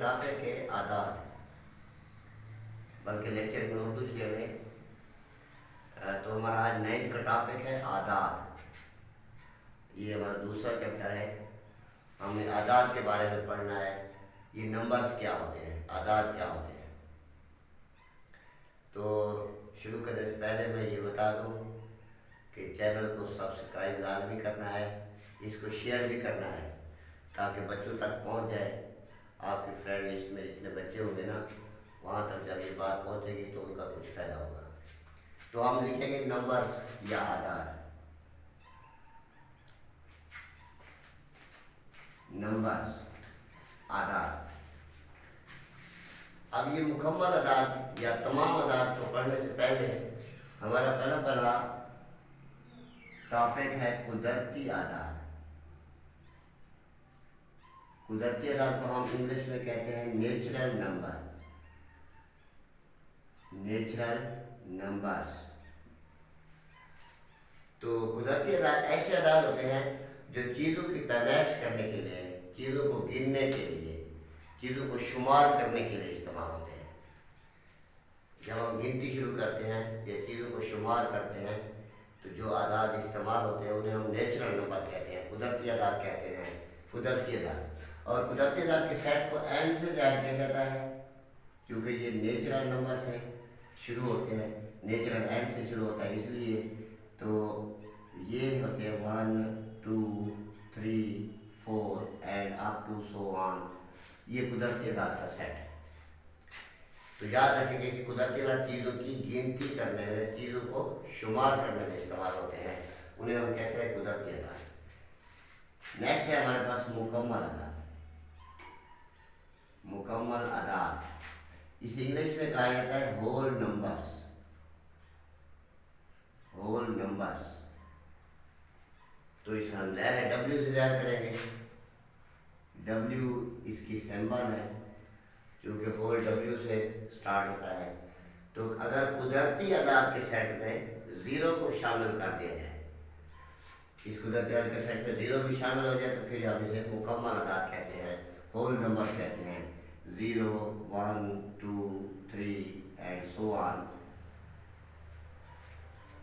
Topic ہے عادات، بلکہ لیکچر میں اردو سے میں تو ہمارا آج 9 کا ٹاپک ہے عادات۔ یہ ہمارا دوسرا چیپٹر ہے، ہمیں عادات کے بارے میں پڑھنا ہے۔ یہ نمبرز کیا ہوتے ہیں، عادات کیا ہوتے ہیں۔ تو شروع کرنے سے پہلے میں یہ بتا دوں کہ چینل کو سبسکرائب لازمی کرنا ہے، اس کو شیئر بھی کرنا ہے تاکہ بچوں تک پہنچ جائے۔ آپ کی فرینڈ لسٹ میں جتنے بچے ہوں گے نا، وہاں تک جب یہ بات پہنچے گی تو ان کا کچھ فائدہ ہوگا۔ تو ہم لکھیں گے نمبرز یا عادات۔ نمبرز، عادات۔ اب یہ مکمل عادات یا تمام عادات کو پڑھنے سے پہلے ہمارا پہلا ٹاپک ہے قدرتی عادات۔ قدرتی عادات کو ہم انگلش میں کہتے ہیں نیچرل نمبر، نیچرل نمبرز۔ تو قدرتی عادات ایسے عادات ہوتے ہیں جو چیزوں کی پیمائش کرنے کے لیے، چیزوں کو گننے کے لیے، چیزوں کو شمار کرنے کے لیے استعمال ہوتے ہیں۔ جب ہم گنتی شروع کرتے ہیں یا چیزوں کو شمار کرتے ہیں تو جو عادات استعمال ہوتے ہیں انہیں ہم نیچرل نمبر کہتے ہیں، قدرتی عادات کہتے ہیں، قدرتی عادات۔ اور قدرتی عادات کے سیٹ کو n سے ظاہر کیا جاتا ہے کیونکہ یہ نیچرل نمبر سے شروع ہوتے ہیں، نیچرل n سے شروع ہوتا ہے، اس لیے تو یہ ہوتے ہیں 1 2 3 4 اینڈ اپ ٹو سو آن۔ یہ قدرتی عادات کا سیٹ ہے۔ تو یاد رکھیں گے کہ قدرتی عادات چیزوں کی گنتی کرنے میں، چیزوں کو شمار کرنے میں استعمال ہوتے ہیں، انہیں ہم کہتے ہیں قدرتی عادات۔ نیکسٹ ہے ہمارے پاس مکمل عادات۔ مکمل عادات اسے انگلش میں کہا جاتا ہے ہول نمبرز، ہول نمبرز۔ تو اس ہم ظاہر ہے W سے ظاہر کریں گے، W اس کی سمبل ہے کیونکہ ہول W سے سٹارٹ ہوتا ہے۔ تو اگر قدرتی عادات کے سیٹ میں 0 کو شامل کر دیا جائے، اس قدرتی عادات کے سیٹ میں 0 بھی شامل ہو جائے تو پھر ہم اسے مکمل عادات کہتے ہیں، ہول نمبر کہتے ہیں، 0 1 2 3 اینڈ سو آن۔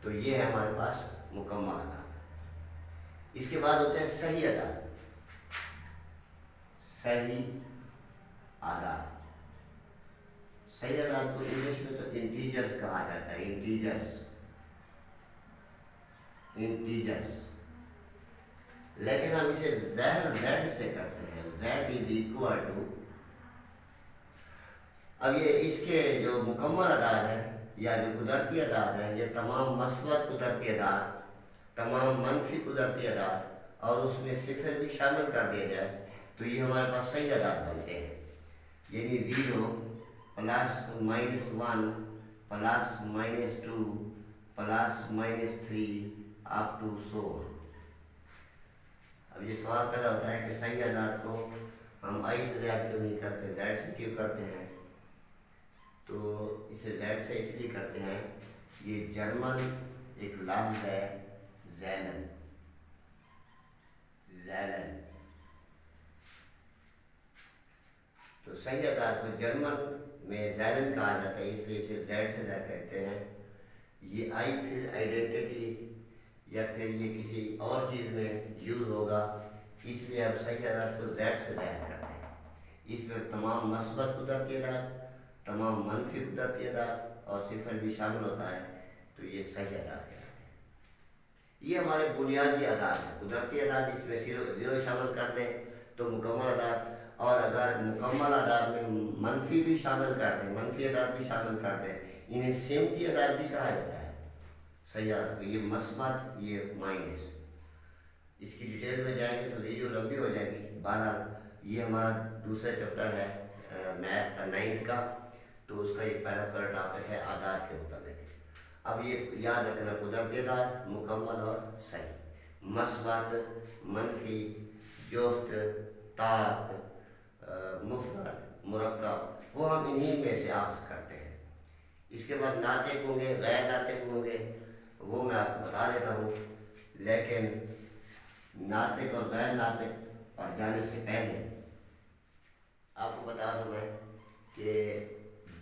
تو یہ ہے ہمارے پاس مکمل عادات۔ اس کے بعد ہوتے ہیں صحیح عادات۔ صحیح عادات، صحیح عادات کو انگلش میں تو انٹیجرز کہا جاتا ہے، انٹیجرز، انٹیجرز۔ لیکن ہم اسے ظاہر Z سے کرتے ہیں، Z = اب یہ اس کے جو مکمل عادات ہے یا جو قدرتی عادات ہے، یہ تمام مثبت قدرتی عادات، تمام منفی قدرتی عادات اور اس میں صفر بھی شامل کر دیا جائے تو یہ ہمارے پاس صحیح عادات بنتے ہیں۔ یعنی 0 +- 1 +- 2 +- 3 اپ ٹو سو۔ اب یہ سوال پیدا ہوتا ہے کہ صحیح عادات کو ہم I سے ظاہر کیوں نہیں کرتے، Z سے کیوں کرتے ہیں؟ تو اسے Z سے اس لیے کرتے ہیں، یہ جرمن ایک لفظ ہے زیلن، زیلن۔ تو صحیح عادات کو جرمن میں زیلن کہا جاتا ہے، اس لیے اسے Z سے ظاہر کرتے ہیں۔ یہ I پھر آئیڈینٹی یا پھر یہ کسی اور چیز میں یوز ہوگا، اس لیے ہم صحیح عادات کو Z سے ظاہر کرتے ہیں۔ اس میں تمام مثبت قدرتی عادات، تمام منفی قدرتی عادات اور صفر بھی شامل ہوتا ہے، تو یہ صحیح عادات کہلاتے ہیں۔ یہ ہمارے بنیادی عادات ہیں۔ قدرتی عادات اس میں 0 شامل کر دیں تو مکمل عادات، اور اگر مکمل عادات میں منفی بھی شامل کر دیں، منفی عادات بھی شامل کر دیں، انہیں سمتی عادات بھی کہا جاتا ہے۔ صحیح عادات کو یہ مثبت، یہ مائنس۔ اس کی ڈیٹیل میں جائیں گے تو ویڈیو لمبی ہو جائے گی۔ بہرحال یہ ہمارا دوسرا چیپٹر ہے میتھ کا 9 کا، تو اس کا یہ پہلا ٹاپک ہے عادات کے متعلق۔ اب یہ یاد رکھنا، قدرتی عادات مکمل اور صحیح، مثبت، منفی، جفت، طاق، مفرد، مرکب، وہ ہم انہی میں سے آخذ کرتے ہیں۔ اس کے بعد ناطق ہوں گے، غیر ناطق ہوں گے، وہ میں آپ کو بتا دیتا ہوں، لیکن ناطق اور غیر ناطق پر جانے سے پہلے آپ کو بتا دوں میں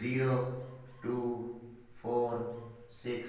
0, 2, 4, 6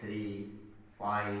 3, 5,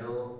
2,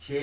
6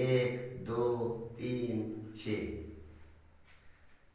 1, 2, 3, 6,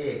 1,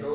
2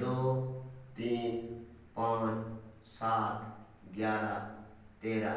2, 3, 5, 7, 11, 13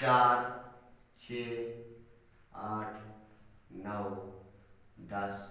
4, 6, 8, 9, 10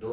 2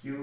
Q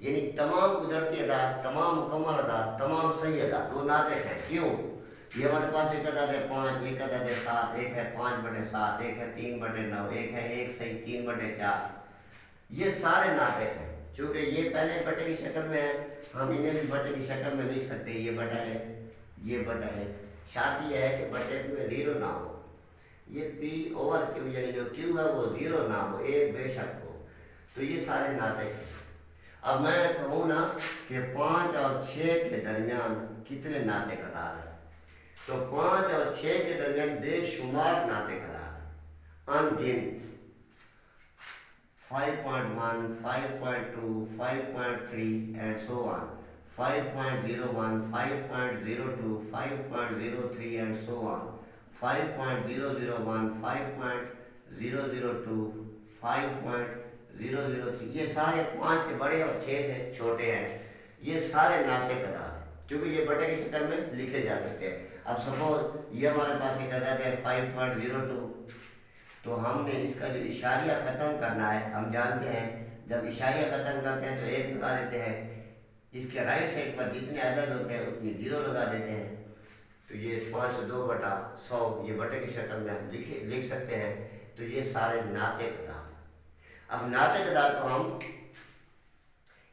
یعنی تمام قدرتی اعداد، تمام مکمل اعداد، تمام صحیح اعداد وہ ناطق ہیں. کیوں؟ یہ ہمارے پاس ایک عدد ہے 5، ایک عدد ہے 7، ایک ہے 5/7، ایک ہے 3/9، ایک ہے 1 صحیح 3/4. یہ سارے ناطق ہیں. چونکہ یہ پہلے بٹے کی شکل میں ہے، ہم انہیں بھی بٹے کی شکل میں لکھ سکتے ہیں. یہ بٹا ہے، یہ بٹا ہے. شرط یہ ہے کہ بٹے میں زیرو نہ ہو. یہ پی اوور کیو یعنی جو کیو ہے وہ زیرو نہ ہو، ایک بے شک ہو. تو یہ سارے ناطق ہیں. اب میں کہوں نا کہ 5 اور 6 کے درمیان کتنے ناطق اعداد ہیں، تو 5 اور 6 کے درمیان بے شمار ناطق اعداد ہیں، ان گن. 5.1 5.2 5.3 and so on. 5.01 5.02 5.03 and so on. 5.001 5.002 5.003. یہ سارے 5 سے بڑے اور 6 سے چھوٹے ہیں. یہ سارے ناطق اعداد ہیں کیونکہ یہ بٹے کی شکل میں لکھے جا سکتے ہیں. اب سپوز یہ ہمارے پاس ایک عدد ہے 5.02، تو ہم نے اس کا جو اشاریہ ختم کرنا ہے، ہم جانتے ہیں جب اشاریہ ختم کرتے ہیں تو 1 لگا دیتے ہیں. اس کے رائٹ سائڈ پر جتنے عدد ہوتے ہیں اتنی 0 لگا دیتے ہیں. تو یہ 502/100 یہ بٹے کی شکل میں ہم لکھ سکتے ہیں. تو یہ سارے ناطق اعداد. اب ناطق اعداد کو ہم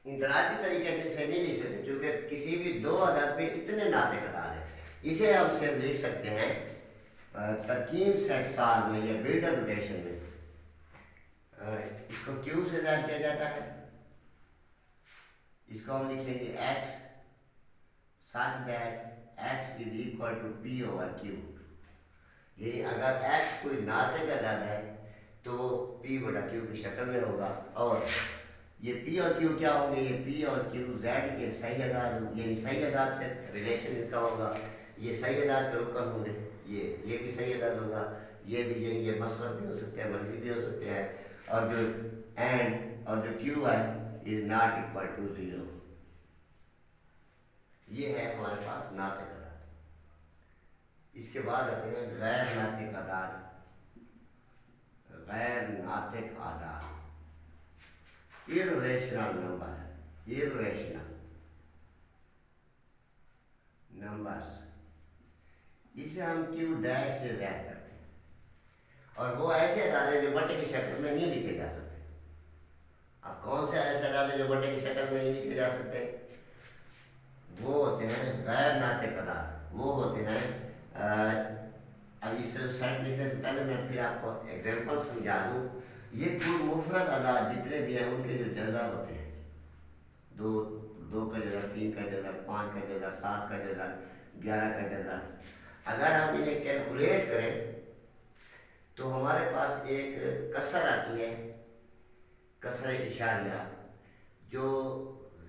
انفرادی طریقے سے نہیں لکھ سکتے کیونکہ کسی بھی دو عدد میں اتنے ناطق اعداد ہیں. اسے ہم صرف لکھ سکتے ہیں ترکیب سیٹ سال میں یا بلڈر نوٹیشن میں. اس کو کیو سے ظاہر کیا جاتا ہے. اس کو ہم لکھیں گے x such that x is equal to p over q. یعنی اگر x کوئی ناطق عدد ہے تو p/q کی شکل میں ہوگا. اور یہ p اور q کیا ہوں گے؟ یہ p اور q z کے صحیح اعداد، یعنی صحیح اعداد سے ریلیشن ان کا ہوگا. یہ صحیح اعداد کے رکن ہوں گے. یہ بھی صحیح اعداد ہوگا. یہ بھی یعنی یہ مثبت بھی ہو سکتے ہیں، منفی بھی ہو سکتے ہیں. اور جو اینڈ اور جو q ہے از ناٹ اکول ٹو 0. یہ ہے ہمارے پاس ناطق اعداد. اس کے بعد آتے ہیں غیر ناطق اعداد. غیر ناطق اعداد irrational نمبر، irrational نمبرز. اسے ہم کیو ڈیش سے ظاہر کرتے ہیں. اور وہ ایسے اعداد ہیں جو بٹے کی شکل میں نہیں لکھے جا سکتے. اب کون سے ایسے اعداد ہیں جو بٹے کی شکل میں نہیں لکھے جا سکتے؟ وہ ہوتے ہیں غیر ناطق اعداد. وہ ہوتے ہیں اب اس سیٹ لکھنے سے پہلے میں پھر آپ کو ایگزامپل سمجھا دوں. یہ کل مفرد اعداد جتنے بھی ہیں ان کے جو جزر ہوتے ہیں، 2 کا جزر، 3 کا جزر، 5 کا جزر، 7 کا جزر، 11 کا جزر. اگر ہم انہیں کیلکولیٹ کریں تو ہمارے پاس ایک کسر آتی ہے، کسر اشاریہ، جو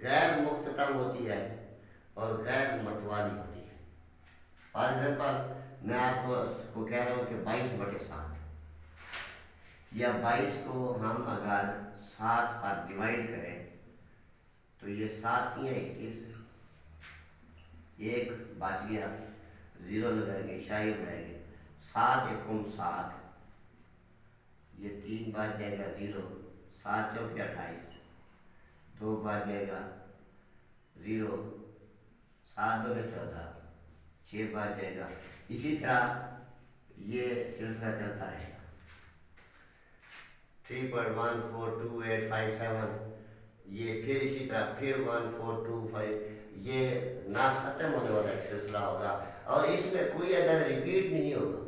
غیر مختتم ہوتی ہے اور غیر متوالی ہوتی ہے. فار ایگزامپل میں آپ کو کہہ رہا ہوں کہ 22/7 یا 22 کو ہم اگر 7 پر ڈیوائڈ کریں تو یہ 7 یا 21، ایک بچ گیا، 0 لگائیں گے، اشاریہ بڑھائیں گے. 7 × 7 یہ 3 بچ جائے گا 0. 7 × 4 = 28، 2 بچ جائے گا 0. 7 × 2 = 14، 6 بچ جائے گا. اسی طرح یہ سلسلہ چلتا رہے گا. 3.142857 یہ پھر اسی طرح پھر 1425، یہ نہ ختم ہونے والا ایک سلسلہ ہوگا. اور اس میں کوئی عدد ریپیٹ نہیں ہوگا.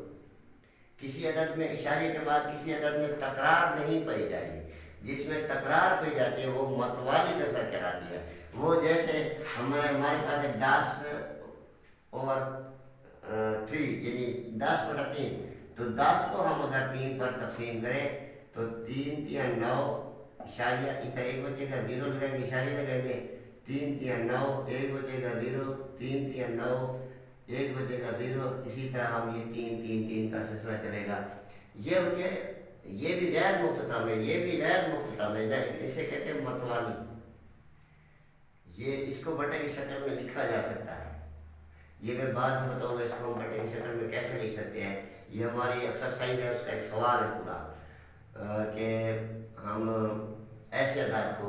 کسی عدد میں اشاریے کے بعد کسی عدد میں تکرار نہیں پائی جائے گی. جس میں تکرار پائی جاتی ہے وہ متوالی کسر کہلاتی ہے. وہ جیسے ہمارے پاس ہے 10/3 یعنی 10/3. تو 10 کو ہم اگر 3 پر تقسیم کریں تو 3 × 9 اشاریہ ادھر 1 بچے گا 0 لگائیں گے، اشاریہ لگائیں گے. 3 × 9 1 بچے گا 0، 3 × 9 1 بچے گا 0. اسی طرح ہم یہ 3 3 3 کا سلسلہ چلے گا. یہ ہوتے ہیں، یہ بھی غیر مختتم ہے، یہ بھی غیر مختتم ہے، اسے کہتے ہیں متوالی. یہ اس کو بٹے کی شکل میں لکھا جا سکتا ہے. یہ میں بعد میں بتاؤں گا اس کو ہم بٹے کی شکل میں کیسے لکھ سکتے ہیں. یہ ہماری ایکسرسائز ہے، اس کا ایک سوال ہے پورا کہ ہم ایسے اعداد کو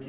Q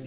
Q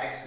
x²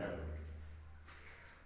√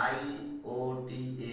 IOTA,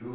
2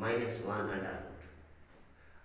-1 √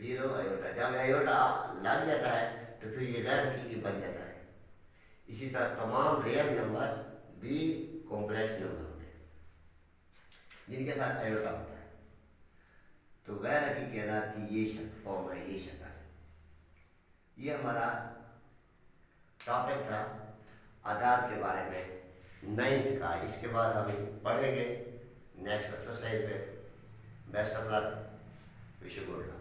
0 iota, جب آیوٹا لگ جاتا ہے تو پھر یہ غیر حقیقی بن جاتا ہے۔ اسی طرح تمام ریئل نمبرز بھی کمپلیکس نمبر ہوتے ہیں جن کے ساتھ آیوٹا ہوتا ہے۔ تو غیر حقیقی اعداد کی یہ فارم ہے، یہ شکل ہے۔ یہ ہمارا ٹاپک تھا اعداد کے بارے میں 9th کا۔ اس کے بعد ہم پڑھیں گے نیکسٹ ایکسرسائز میں۔ Best of luck, wish you good look.